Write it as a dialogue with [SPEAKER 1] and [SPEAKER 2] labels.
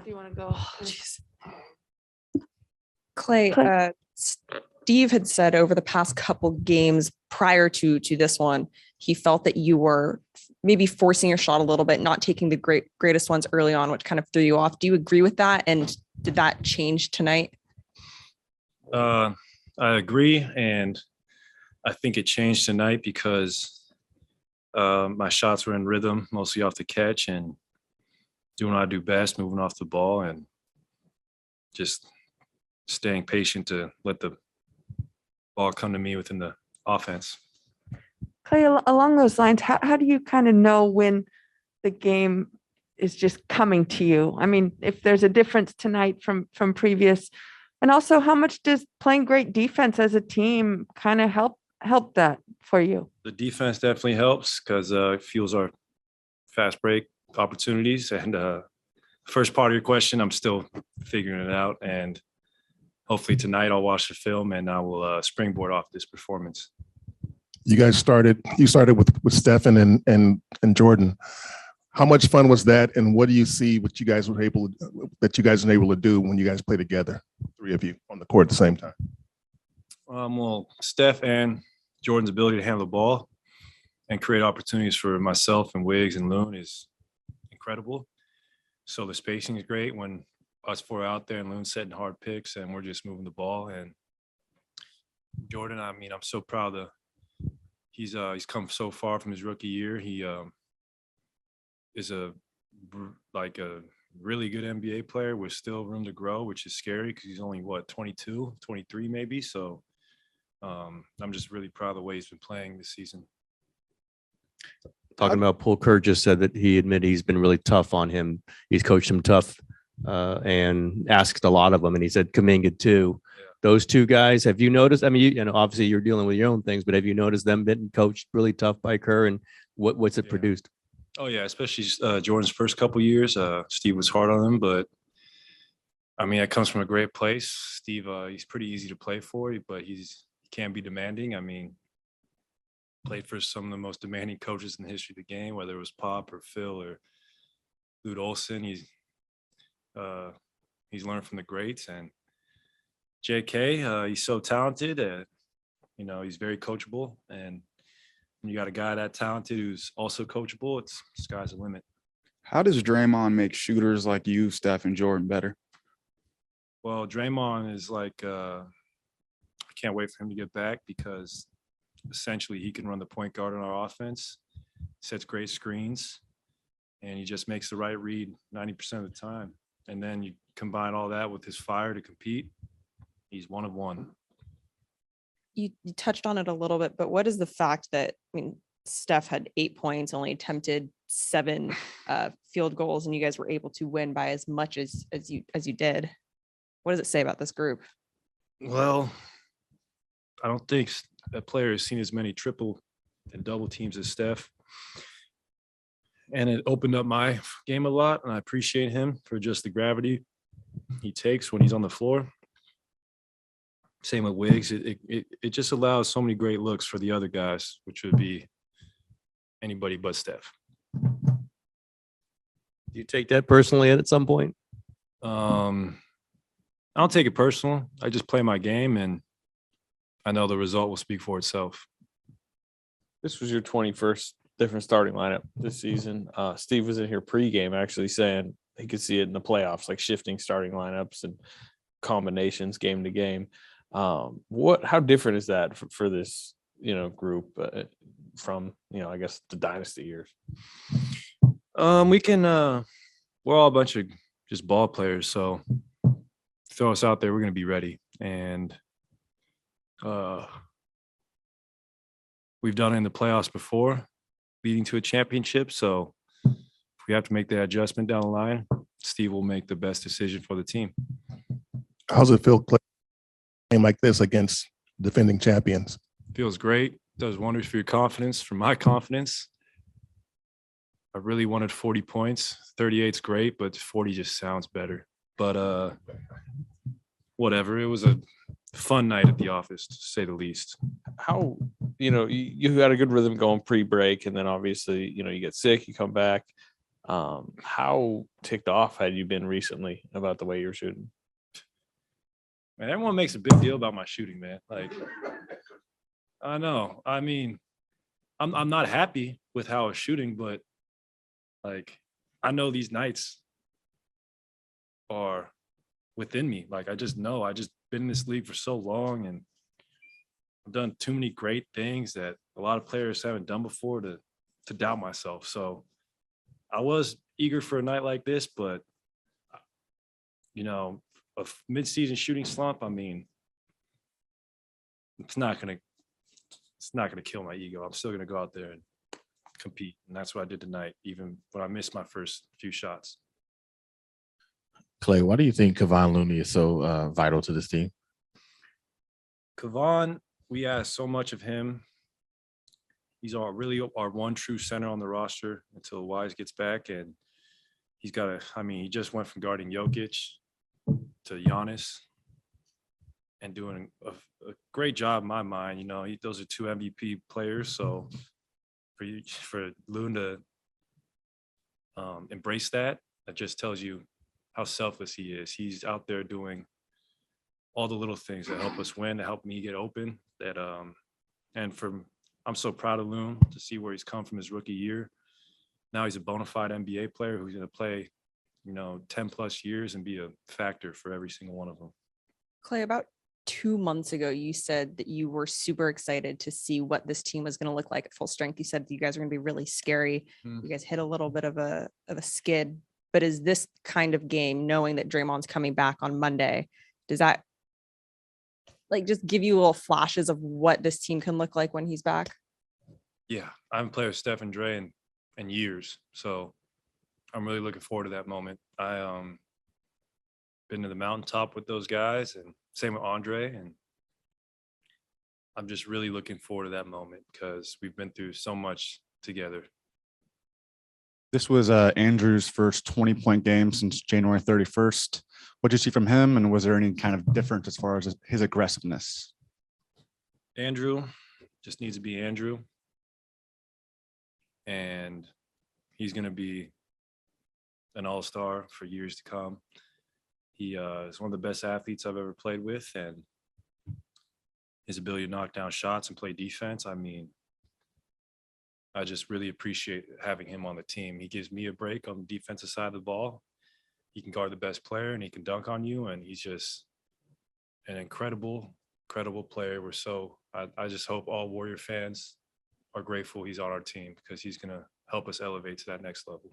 [SPEAKER 1] do you want to go?
[SPEAKER 2] Klay, Steve had said over the past couple games prior to this one, he felt that you were maybe forcing your shot a little bit, not taking the greatest ones early on, which kind of threw you off. Do you agree with that? And did that change tonight?
[SPEAKER 3] I agree. And I think it changed tonight because my shots were in rhythm, mostly off the catch and doing what I do best, moving off the ball and just staying patient to let the ball come to me within the offense.
[SPEAKER 1] Klay, along those lines, how do you kind of know when the game is just coming to you? I mean, if there's a difference tonight from previous, and also how much does playing great defense as a team kind of help that for you?
[SPEAKER 3] The defense definitely helps because it fuels our fast break opportunities. And first part of your question, I'm still figuring it out. And hopefully tonight I'll watch the film and I will springboard off this performance.
[SPEAKER 4] You started with Stephen and Jordan. How much fun was that? And what do you see what you guys were able to do when you guys play together, three of you on the court at the same time?
[SPEAKER 3] Well, Steph and Jordan's ability to handle the ball and create opportunities for myself and Wiggs and Loon is incredible. So the spacing is great when us four are out there and Loon's setting hard picks and we're just moving the ball. And Jordan, I mean, I'm so proud of he's come so far from his rookie year. He is a really good NBA player with still room to grow, which is scary because he's only 22, 23 maybe. So I'm just really proud of the way he's been playing this season.
[SPEAKER 5] Talking about Paul Kerr just said that he admitted he's been really tough on him. He's coached him tough and asked a lot of them. And he said Kuminga too. Yeah. Those two guys, have you noticed? I mean, obviously you're dealing with your own things, but have you noticed them being coached really tough by Kerr and what's it produced?
[SPEAKER 3] Oh yeah, especially Jordan's first couple of years. Steve was hard on him, but I mean, that comes from a great place. Steve, he's pretty easy to play for, but he can be demanding. I mean, played for some of the most demanding coaches in the history of the game, whether it was Pop or Phil or Lute Olson. He's learned from the greats. And JK, he's so talented. He's very coachable. And when you got a guy that talented who's also coachable, it's sky's the limit.
[SPEAKER 6] How does Draymond make shooters like you, Steph, and Jordan better?
[SPEAKER 3] Well, Draymond is I can't wait for him to get back because essentially he can run the point guard on our offense, sets great screens, and he just makes the right read 90% of the time. And then you combine all that with his fire to compete, he's one of one.
[SPEAKER 2] You touched on it a little bit, but what is the fact that, Steph had 8 points, only attempted 7 field goals, and you guys were able to win by as much as you did? What does it say about this group?
[SPEAKER 3] Well, I don't think that player has seen as many triple and double teams as Steph. And it opened up my game a lot, and I appreciate him for just the gravity he takes when he's on the floor. Same with Wiggs. It just allows so many great looks for the other guys, which would be anybody but Steph.
[SPEAKER 5] Do you take that personally at some point?
[SPEAKER 3] I don't take it personal. I just play my game, and I know the result will speak for itself.
[SPEAKER 7] This was your 21st different starting lineup this season. Steve was in here pregame actually saying he could see it in the playoffs, like shifting starting lineups and combinations game to game. How different is that for this, group from, I guess the dynasty years?
[SPEAKER 3] We're all a bunch of just ball players. So throw us out there, we're going to be ready. And we've done it in the playoffs before, leading to a championship. So if we have to make that adjustment down the line, Steve will make the best decision for the team.
[SPEAKER 4] How's it feel playing a game like this against defending champions?
[SPEAKER 3] Feels great. Does wonders for your confidence, for my confidence. I really wanted 40 points. 38's great, but 40 just sounds better. But whatever. It was a fun night at the office, to say the least.
[SPEAKER 7] How, you had a good rhythm going pre-break, and then obviously, you get sick, you come back. How ticked off had you been recently about the way you're shooting?
[SPEAKER 3] Man, everyone makes a big deal about my shooting, man. Like, I know. I mean, I'm not happy with how I was shooting, but like, I know these nights are within me. Like, I just know. I just been in this league for so long, and I've done too many great things that a lot of players haven't done before to doubt myself. So I was eager for a night like this, but a mid-season shooting slump, I mean, it's not gonna kill my ego. I'm still gonna go out there and compete, and that's what I did tonight, even when I missed my first few shots.
[SPEAKER 8] Klay, why do you think Kevon Looney is so vital to this team?
[SPEAKER 3] Kevon, we asked so much of him. He's our one true center on the roster until Wise gets back, and he just went from guarding Jokic to Giannis and doing a great job in my mind. Those are two MVP players. So for Loon to embrace that just tells you how selfless he is. He's out there doing all the little things that help us win, to help me get open. I'm so proud of Loon to see where he's come from his rookie year. Now he's a bona fide NBA player who's going to play 10 plus years and be a factor for every single one of them.
[SPEAKER 2] Klay, about 2 months ago, you said that you were super excited to see what this team was going to look like at full strength. You said you guys are going to be really scary. You guys hit a little bit of a skid, but is this kind of game, knowing that Draymond's coming back on Monday, does that just give you little flashes of what this team can look like when he's back?
[SPEAKER 3] Yeah, I haven't played with Steph and Dre in years, so I'm really looking forward to that moment. I been to the mountaintop with those guys, and same with Andre, and I'm just really looking forward to that moment because we've been through so much together.
[SPEAKER 6] This was Andrew's first 20-point game since January 31st. What did you see from him, and was there any kind of difference as far as his aggressiveness?
[SPEAKER 3] Andrew just needs to be Andrew, and he's going to be an all-star for years to come. He is one of the best athletes I've ever played with, and his ability to knock down shots and play defense, I mean, I just really appreciate having him on the team. He gives me a break on the defensive side of the ball. He can guard the best player, and he can dunk on you, and he's just an incredible player. I just hope all Warrior fans are grateful he's on our team, because he's going to help us elevate to that next level.